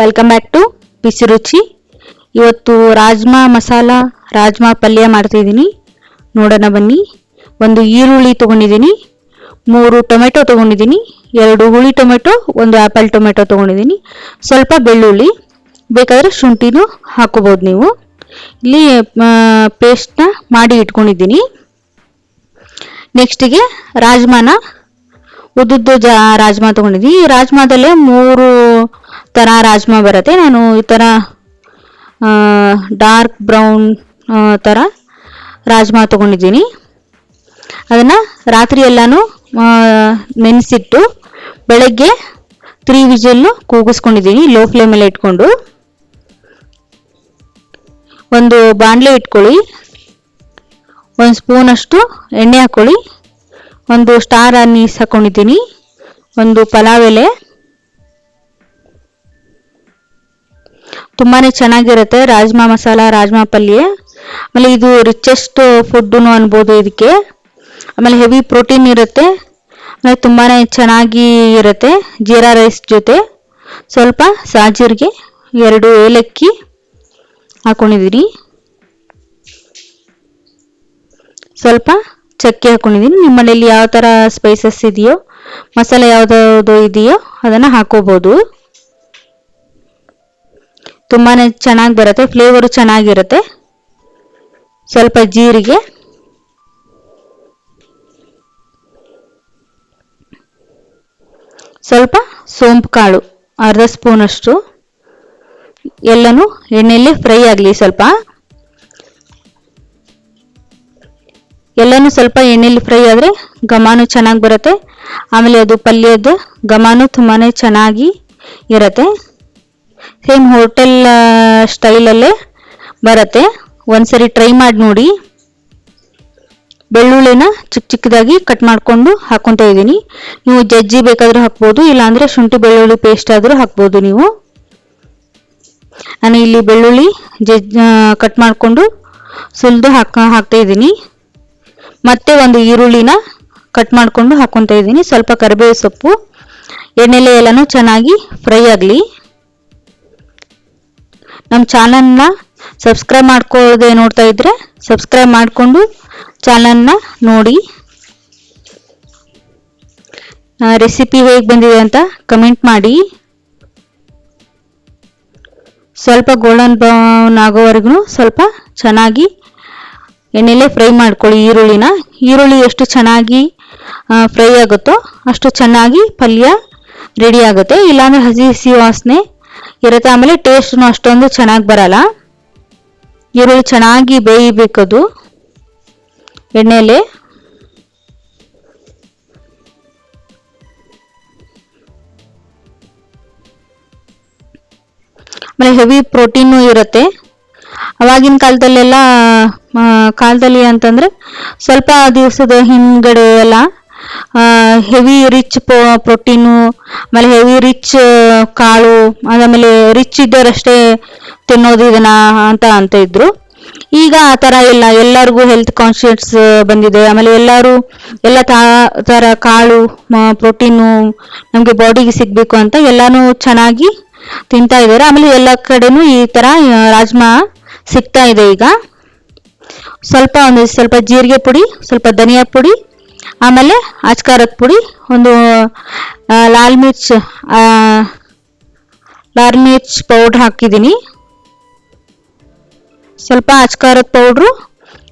Welcome back to ಬಿಸಿ ರುಚಿ. ಇವತ್ತು ರಾಜ್ಮಾ ಮಸಾಲ ರಾಜ್ಮಾ ಪಲ್ಯ ಮಾಡ್ತಿದ್ದೀನಿ, ನೋಡೋಣ ಬನ್ನಿ. ಒಂದು ಈರುಳ್ಳಿ ತೊಗೊಂಡಿದ್ದೀನಿ, 3 ಟೊಮೆಟೊ ತೊಗೊಂಡಿದ್ದೀನಿ, 2 ಹುಳಿ ಟೊಮೆಟೊ, 1 ಆಪಲ್ ಟೊಮೆಟೊ ತೊಗೊಂಡಿದ್ದೀನಿ, ಸ್ವಲ್ಪ ಬೆಳ್ಳುಳ್ಳಿ, ಬೇಕಾದರೆ ಶುಂಠಿನೂ ಹಾಕೋಬೋದು ನೀವು. ಇಲ್ಲಿ ಪೇಸ್ಟ್ನ ಮಾಡಿ ಇಟ್ಕೊಂಡಿದ್ದೀನಿ. ನೆಕ್ಸ್ಟಿಗೆ ರಾಜ್ಮಾನ ಉದ್ದುದ್ದು ರಾಜ್ಮಾ ತೊಗೊಂಡಿದ್ದೀನಿ. ಈ ರಾಜ್ಮಾದಲ್ಲೇ 3 ಥರ ರಾಜ್ಮಾ ಬರುತ್ತೆ. ನಾನು ಈ ಥರ ಡಾರ್ಕ್ ಬ್ರೌನ್ ಥರ ರಾಜ್ಮಾ ತೊಗೊಂಡಿದ್ದೀನಿ. ಅದನ್ನು ರಾತ್ರಿ ಎಲ್ಲನೂ ನೆನೆಸಿಟ್ಟು ಬೆಳಗ್ಗೆ 3 ವಿಜಿಲ್ಲು ಕೂಗಿಸ್ಕೊಂಡಿದ್ದೀನಿ, ಲೋ ಫ್ಲೇಮಲ್ಲಿ ಇಟ್ಕೊಂಡು. ಒಂದು ಬಾಣಲೆ ಇಟ್ಕೊಳ್ಳಿ, 1 ಸ್ಪೂನಷ್ಟು ಎಣ್ಣೆ ಹಾಕ್ಕೊಳ್ಳಿ, 1 ಸ್ಟಾರ್ ಅನೀಸ್ ಹಾಕ್ಕೊಂಡಿದ್ದೀನಿ, 1 ಪಲಾವ್ ಎಲೆ. ತುಂಬಾ ಚೆನ್ನಾಗಿರುತ್ತೆ ರಾಜ್ಮಾ ಮಸಾಲ ರಾಜ್ಮಾ ಪಲ್ಯ. ಆಮೇಲೆ ಇದು ರಿಚೆಸ್ಟ್ ಫುಡ್ಡು ಅನ್ಬೋದು ಇದಕ್ಕೆ. ಆಮೇಲೆ ಹೆವಿ ಪ್ರೋಟೀನ್ ಇರುತ್ತೆ, ಆಮೇಲೆ ತುಂಬಾ ಚೆನ್ನಾಗಿ ಇರುತ್ತೆ. ಜೀರಾ ರೈಸ್ ಜೊತೆ ಸ್ವಲ್ಪ ಸಾಜೀರಿಗೆ, 2 ಏಲಕ್ಕಿ ಹಾಕ್ಕೊಂಡಿದ್ದೀನಿ, ಸ್ವಲ್ಪ ಚಕ್ಕೆ ಹಾಕ್ಕೊಂಡಿದ್ದೀನಿ. ನಿಮ್ಮ ಮನೆಯಲ್ಲಿ ಯಾವ ಥರ ಸ್ಪೈಸಸ್ ಇದೆಯೋ, ಮಸಾಲೆ ಯಾವುದಾವುದು ಇದೆಯೋ ಅದನ್ನು ಹಾಕೋಬೋದು. ತುಂಬಾ ಚೆನ್ನಾಗಿ ಬರುತ್ತೆ, ಫ್ಲೇವರು ಚೆನ್ನಾಗಿರುತ್ತೆ. ಸ್ವಲ್ಪ ಜೀರಿಗೆ, ಸ್ವಲ್ಪ ಸೋಂಪು ಕಾಳು, ಅರ್ಧ ಸ್ಪೂನಷ್ಟು. ಎಲ್ಲನೂ ಎಣ್ಣೆಯಲ್ಲಿ ಫ್ರೈ ಆಗಲಿ. ಎಲ್ಲನೂ ಸ್ವಲ್ಪ ಎಣ್ಣೆಯಲ್ಲಿ ಫ್ರೈ ಆದರೆ ಘಮನೂ ಚೆನ್ನಾಗಿ ಬರುತ್ತೆ. ಆಮೇಲೆ ಅದು ಪಲ್ಯದ ಘಮನೂ ತುಂಬಾ ಚೆನ್ನಾಗಿ ಇರುತ್ತೆ. ಸೇಮ್ ಹೋಟೆಲ್ ಸ್ಟೈಲಲ್ಲೇ ಬರುತ್ತೆ. ಒಂದ್ಸರಿ ಟ್ರೈ ಮಾಡಿ ನೋಡಿ. ಬೆಳ್ಳುಳ್ಳಿನ ಚಿಕ್ಕದಾಗಿ ಕಟ್ ಮಾಡಿಕೊಂಡು ಹಾಕ್ಕೊತಾ ಇದ್ದೀನಿ. ನೀವು ಜಜ್ಜಿ ಬೇಕಾದರೂ ಹಾಕ್ಬೋದು, ಇಲ್ಲಾಂದರೆ ಶುಂಠಿ ಬೆಳ್ಳುಳ್ಳಿ ಪೇಸ್ಟ್ ಆದರೂ ಹಾಕ್ಬೋದು ನೀವು. ನಾನು ಇಲ್ಲಿ ಬೆಳ್ಳುಳ್ಳಿ ಕಟ್ ಮಾಡಿಕೊಂಡು ಸುಲಿದು ಹಾಕ್ತಾ ಇದ್ದೀನಿ. ಮತ್ತೆ 1 ಈರುಳ್ಳಿನ ಕಟ್ ಮಾಡಿಕೊಂಡು ಹಾಕ್ಕೊತಾ ಇದ್ದೀನಿ. ಸ್ವಲ್ಪ ಕರಿಬೇವು ಸೊಪ್ಪು, ಎಣ್ಣೆಲೆ ಎಲ್ಲನೂ ಚೆನ್ನಾಗಿ ಫ್ರೈ ಆಗಲಿ. ನಮ್ಮ ಚಾನಲ್ನ ಸಬ್ಸ್ಕ್ರೈಬ್ ಮಾಡ್ಕೊಳ್ಳದೆ ನೋಡ್ತಾ ಇದ್ರೆ ಸಬ್ಸ್ಕ್ರೈಬ್ ಮಾಡಿಕೊಂಡು ಚಾನಲ್ನ ನೋಡಿ. ರೆಸಿಪಿ ಹೇಗೆ ಬಂದಿದೆ ಅಂತ ಕಮೆಂಟ್ ಮಾಡಿ. ಸ್ವಲ್ಪ ಗೋಲ್ಡನ್ ಬ್ರೌನ್ ಆಗೋವರೆಗೂ ಸ್ವಲ್ಪ ಚೆನ್ನಾಗಿ ಎಣ್ಣೆಲೆ ಫ್ರೈ ಮಾಡ್ಕೊಳ್ಳಿ ಈರುಳ್ಳಿನ. ಈರುಳ್ಳಿ ಎಷ್ಟು ಚೆನ್ನಾಗಿ ಫ್ರೈ ಆಗುತ್ತೋ ಅಷ್ಟು ಚೆನ್ನಾಗಿ ಪಲ್ಯ ರೆಡಿ ಆಗುತ್ತೆ. ಇಲ್ಲಾಂದರೆ ಹಸಿ ವಾಸನೆ ಇರುತ್ತೆ, ಆಮೇಲೆ ಟೇಸ್ಟ್ನು ಅಷ್ಟೊಂದು ಚೆನ್ನಾಗಿ ಬರಲ್ಲ. ಈರುಳ್ಳಿ ಚೆನ್ನಾಗಿ ಬೇಯಬೇಕದು ಎಣ್ಣೆಲೆ. ಆಮೇಲೆ ಹೆವಿ ಪ್ರೋಟೀನು ಇರುತ್ತೆ. ಅವಾಗಿನ ಕಾಲದಲ್ಲಿ ಅಂತಂದರೆ ಸ್ವಲ್ಪ ದಿವಸದ ಹಿಂದ್ಗಡೆ ಎಲ್ಲ ಹೆವಿ ರಿಚ್ ಪ್ರೋಟೀನು, ಆಮೇಲೆ ಹೆವಿ ರಿಚ್ ಕಾಳು, ಆಮೇಲೆ ರಿಚ್ ಇದ್ದವರಷ್ಟೇ ತಿನ್ನೋದು ಇದನ್ನ ಅಂತ ಇದ್ರು. ಈಗ ಆ ಥರ ಇಲ್ಲ, ಎಲ್ಲರಿಗೂ ಹೆಲ್ತ್ ಕಾನ್ಶಿಯಸ್ ಬಂದಿದೆ. ಆಮೇಲೆ ಎಲ್ಲರೂ ಎಲ್ಲ ಥರ ಕಾಳು ಪ್ರೋಟೀನು ನಮಗೆ ಬಾಡಿಗೆ ಸಿಗಬೇಕು ಅಂತ ಎಲ್ಲನೂ ಚೆನ್ನಾಗಿ ತಿಂತಾ ಇದ್ದಾರೆ. ಆಮೇಲೆ ಎಲ್ಲ ಕಡೆನೂ ಈ ಥರ ರಾಜ್ಮಾ ಸಿಗ್ತಾ ಇದೆ ಈಗ. ಸ್ವಲ್ಪ ಜೀರಿಗೆ ಪುಡಿ, ಸ್ವಲ್ಪ ಧನಿಯಾ ಪುಡಿ, ಆಮೇಲೆ ಅಚ್ಕಾರದ ಪುಡಿ, 1 ಲಾಲ್ ಮಿರ್ಚ್ ಪೌಡ್ರ್ ಹಾಕಿದ್ದೀನಿ, ಸ್ವಲ್ಪ ಅಚ್ಕಾರದ ಪೌಡ್ರು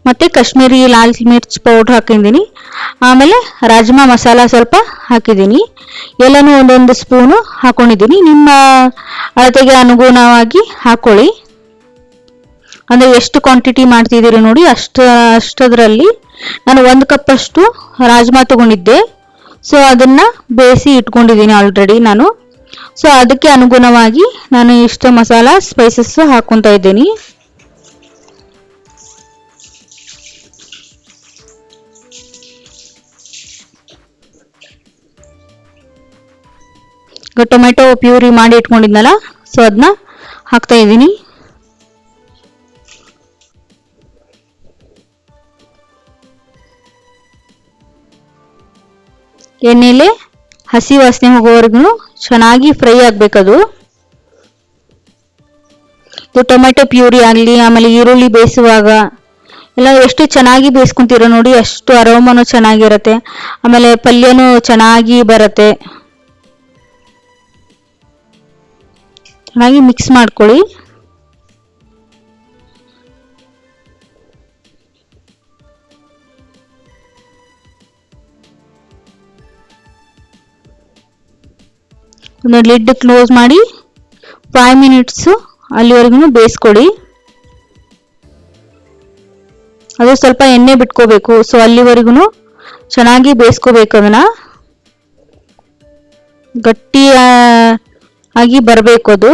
ಮತ್ತು ಕಾಶ್ಮೀರಿ ಲಾಲ್ ಮಿರ್ಚ್ ಪೌಡ್ರ್ ಹಾಕಿದ್ದೀನಿ. ಆಮೇಲೆ ರಾಜ್ಮಾ ಮಸಾಲ ಸ್ವಲ್ಪ ಹಾಕಿದ್ದೀನಿ. ಎಲ್ಲನೂ 1 ಸ್ಪೂನು ಹಾಕ್ಕೊಂಡಿದ್ದೀನಿ. ನಿಮ್ಮ ಅಳತೆಗೆ ಅನುಗುಣವಾಗಿ ಹಾಕ್ಕೊಳ್ಳಿ. ಅಂದರೆ ಎಷ್ಟು ಕ್ವಾಂಟಿಟಿ ಮಾಡ್ತಿದ್ದೀರಿ ನೋಡಿ ಅಷ್ಟದರಲ್ಲಿ. ನಾನು 1 ಕಪ್ಪಷ್ಟು ರಾಜ್ಮಾ ತಗೊಂಡಿದ್ದೆ. ಸೊ ಅದನ್ನು ಬೇಯಿಸಿ ಇಟ್ಕೊಂಡಿದ್ದೀನಿ ಆಲ್ರೆಡಿ ನಾನು. ಸೊ ಅದಕ್ಕೆ ಅನುಗುಣವಾಗಿ ನಾನು ಇಷ್ಟು ಮಸಾಲ ಸ್ಪೈಸಸ್ಸು ಹಾಕ್ಕೊತಾ ಇದ್ದೀನಿ. ಟೊಮೆಟೊ ಪ್ಯೂರಿ ಮಾಡಿ ಇಟ್ಕೊಂಡಿದ್ನಲ್ಲ, ಸೊ ಅದನ್ನ ಹಾಕ್ತಾ ಇದ್ದೀನಿ. ಎಣ್ಣೆಲೆ ಹಸಿ ವಾಸನೆ ಹೋಗೋವರೆಗೂ ಚೆನ್ನಾಗಿ ಫ್ರೈ ಆಗಬೇಕದು. ಟೊಮೆಟೊ ಪ್ಯೂರಿ ಆಗಲಿ, ಆಮೇಲೆ ಈರುಳ್ಳಿ ಬೇಯಿಸುವಾಗ ಎಲ್ಲ ಎಷ್ಟು ಚೆನ್ನಾಗಿ ಬೇಯಿಸ್ಕೊಂತೀರೋ ನೋಡಿ, ಅಷ್ಟು ಅರೋಮನು ಚೆನ್ನಾಗಿರುತ್ತೆ. ಆಮೇಲೆ ಪಲ್ಯನೂ ಚೆನ್ನಾಗಿ ಬರುತ್ತೆ. ಚೆನ್ನಾಗಿ ಮಿಕ್ಸ್ ಮಾಡ್ಕೊಳ್ಳಿ. ಒಂದು ಲಿಡ್ ಕ್ಲೋಸ್ ಮಾಡಿ 5 ಮಿನಿಟ್ಸು ಅಲ್ಲಿವರೆಗೂ ಬೇಯಿಸ್ಕೊಡಿ. ಅದು ಸ್ವಲ್ಪ ಎಣ್ಣೆ ಬಿಟ್ಕೋಬೇಕು. ಸೊ ಅಲ್ಲಿವರೆಗೂ ಚೆನ್ನಾಗಿ ಬೇಯಿಸ್ಕೋಬೇಕು. ಅದನ್ನ ಗಟ್ಟಿ ಆಗಿ ಬರಬೇಕು ಅದು.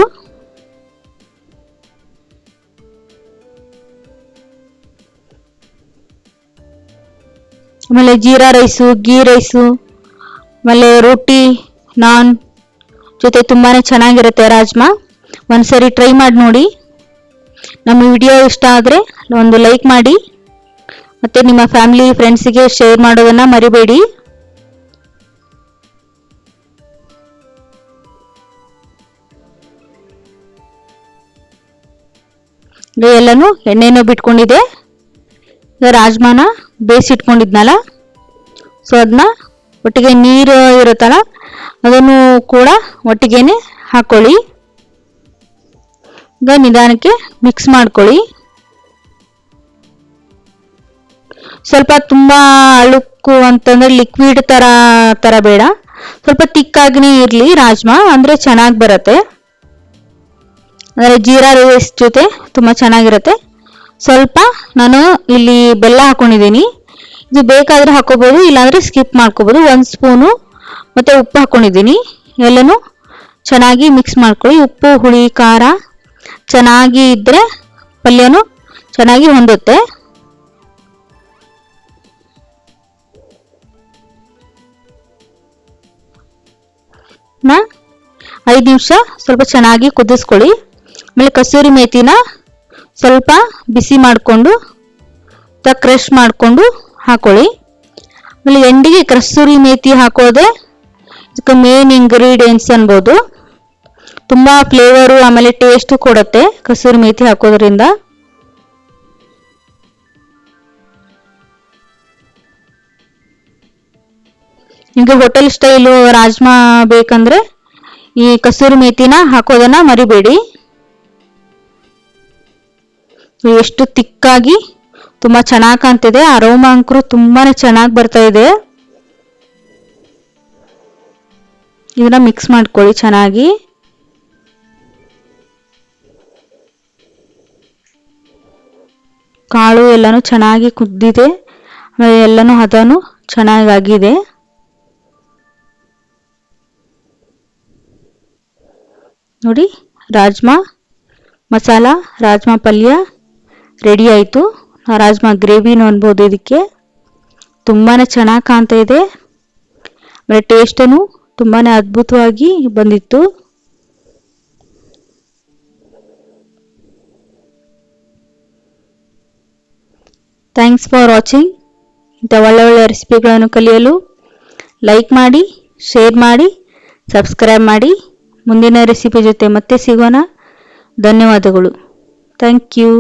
ಆಮೇಲೆ ಜೀರಾ ರೈಸು, ಗೀ ರೈಸು, ಆಮೇಲೆ ರೋಟಿ, ನಾನ್ ಜೊತೆ ತುಂಬಾನೇ ಚೆನ್ನಾಗಿರುತ್ತೆ ರಾಜ್ಮಾ. ಒಂದ್ಸರಿ ಟ್ರೈ ಮಾಡಿ ನೋಡಿ. ನಮ್ಮ ವಿಡಿಯೋ ಇಷ್ಟ ಆದರೆ ಒಂದು ಲೈಕ್ ಮಾಡಿ, ಮತ್ತೆ ನಿಮ್ಮ ಫ್ಯಾಮಿಲಿ ಫ್ರೆಂಡ್ಸಿಗೆ ಶೇರ್ ಮಾಡೋದನ್ನ ಮರಿಬೇಡಿ. ಎಲ್ಲನೂ ಎಣ್ಣೆನೂ ಬಿಟ್ಕೊಂಡಿದೆ. ರಾಜ್ಮಾನ ಬೇಯಿಸಿಟ್ಕೊಂಡಿದ್ನಲ್ಲ, ಸೊ ಅದನ್ನ ಒಟ್ಟಿಗೆ ನೀರು ಇರುತ್ತಲ್ಲ ಅದನ್ನು ಕೂಡ ಒಟ್ಟಿಗೆನೆ ಹಾಕೊಳ್ಳಿ. ಈಗ ನಿಧಾನಕ್ಕೆ ಮಿಕ್ಸ್ ಮಾಡ್ಕೊಳ್ಳಿ. ಸ್ವಲ್ಪ ತುಂಬಾ ಅಳುಕು ಅಂತಂದ್ರೆ ಲಿಕ್ವಿಡ್ ತರ ಬೇಡ, ಸ್ವಲ್ಪ ತಿಕ್ಕಾಗಿನೇ ಇರ್ಲಿ ರಾಜ್ಮಾ, ಅಂದ್ರೆ ಚೆನ್ನಾಗಿ ಬರುತ್ತೆ. ಅಂದ್ರೆ ಜೀರಾ ರೈಸ್ ಜೊತೆ ತುಂಬಾ ಚೆನ್ನಾಗಿರುತ್ತೆ. ಸ್ವಲ್ಪ ನಾನು ಇಲ್ಲಿ ಬೆಲ್ಲ ಹಾಕೊಂಡಿದ್ದೀನಿ. ಇದು ಬೇಕಾದ್ರೆ ಹಾಕೋಬಹುದು, ಇಲ್ಲಾಂದ್ರೆ ಸ್ಕಿಪ್ ಮಾಡ್ಕೋಬಹುದು. 1 ಸ್ಪೂನು ಮತ್ತೆ ಉಪ್ಪು ಹಾಕೊಂಡಿದ್ದೀನಿ. ಎಲ್ಲನೂ ಚೆನ್ನಾಗಿ ಮಿಕ್ಸ್ ಮಾಡ್ಕೊಳ್ಳಿ. ಉಪ್ಪು, ಹುಳಿ, ಖಾರ ಚೆನ್ನಾಗಿ ಇದ್ರೆ ಪಲ್ಯನೂ ಚೆನ್ನಾಗಿ ಹೊಂದುತ್ತೆ. ನಾ 5 ನಿಮಿಷ ಸ್ವಲ್ಪ ಚೆನ್ನಾಗಿ ಕುದಿಸ್ಕೊಳ್ಳಿ. ಆಮೇಲೆ ಕಸೂರಿ ಮೇಥಿನ ಸ್ವಲ್ಪ ಬಿಸಿ ಮಾಡಿಕೊಂಡು ಕ್ರಶ್ ಮಾಡಿಕೊಂಡು ಹಾಕೊಳ್ಳಿ. ಆಮೇಲೆ ಎಂಡಿಗೆ ಕಸೂರಿ ಮೇಥಿ ಹಾಕೋದೆ ಇದಕ್ಕೆ ಮೇನ್ ಇಂಗ್ರೀಡಿಯೆಂಟ್ಸ್ ಅನ್ಬೋದು. ತುಂಬಾ ಫ್ಲೇವರು ಆಮೇಲೆ ಟೇಸ್ಟ್ ಕೊಡುತ್ತೆ ಕಸೂರಿ ಮೇಥಿ ಹಾಕೋದ್ರಿಂದ. ನಿಮಗೆ ಹೋಟೆಲ್ ಸ್ಟೈಲು ರಾಜ್ಮಾ ಬೇಕಂದ್ರೆ ಈ ಕಸೂರಿ ಮೇಥಿನ ಹಾಕೋದನ್ನ ಮರಿಬೇಡಿ. ಎಷ್ಟು ತಿಕ್ಕಾಗಿ ತುಂಬಾ ಚೆನ್ನಾಗಿ ಕಾಣ್ತಿದೆ. ಅರೋಮಾ ಅಂಕರು ತುಂಬಾನೇ ಚೆನ್ನಾಗಿ ಬರ್ತಾ ಇದೆ. ಇದನ್ನ ಮಿಕ್ಸ್ ಮಾಡ್ಕೊಳ್ಳಿ ಚೆನ್ನಾಗಿ. ಕಾಳು ಎಲ್ಲಾನು ಚೆನ್ನಾಗಿ ಕುದ್ದಿದೆ, ಎಲ್ಲಾನು ಹದನು ಚೆನ್ನಾಗಾಗಿದೆ. ನೋಡಿ, ರಾಜ್ಮಾ ಮಸಾಲ ರಾಜ್ಮಾ ಪಲ್ಯ ರೆಡಿ ಆಯಿತು. ರಾಜ್ಮಾ ಗ್ರೇವಿನೂ ಅನ್ಬೋದು. ಇದಕ್ಕೆ ತುಂಬಾನೇ ಚೆನ್ನಾಗಿ ಕಾಣ್ತಾ ಇದೆ. ಆಮೇಲೆ ಟೇಸ್ಟನು ತುಂಬಾನೇ ಅದ್ಭುತವಾಗಿ ಬಂದಿತ್ತು. Thanks for watching. ಇಂಥ ಒಳ್ಳೆ ರೆಸಿಪಿಗಳನ್ನು ಕಲಿಯಲು ಲೈಕ್ ಮಾಡಿ, ಶೇರ್ ಮಾಡಿ, ಸಬ್ಸ್ಕ್ರೈಬ್ ಮಾಡಿ. ಮುಂದಿನ ರೆಸಿಪಿ ಜೊತೆ ಮತ್ತೆ ಸಿಗೋಣ. ಧನ್ಯವಾದಗಳು. Thank you.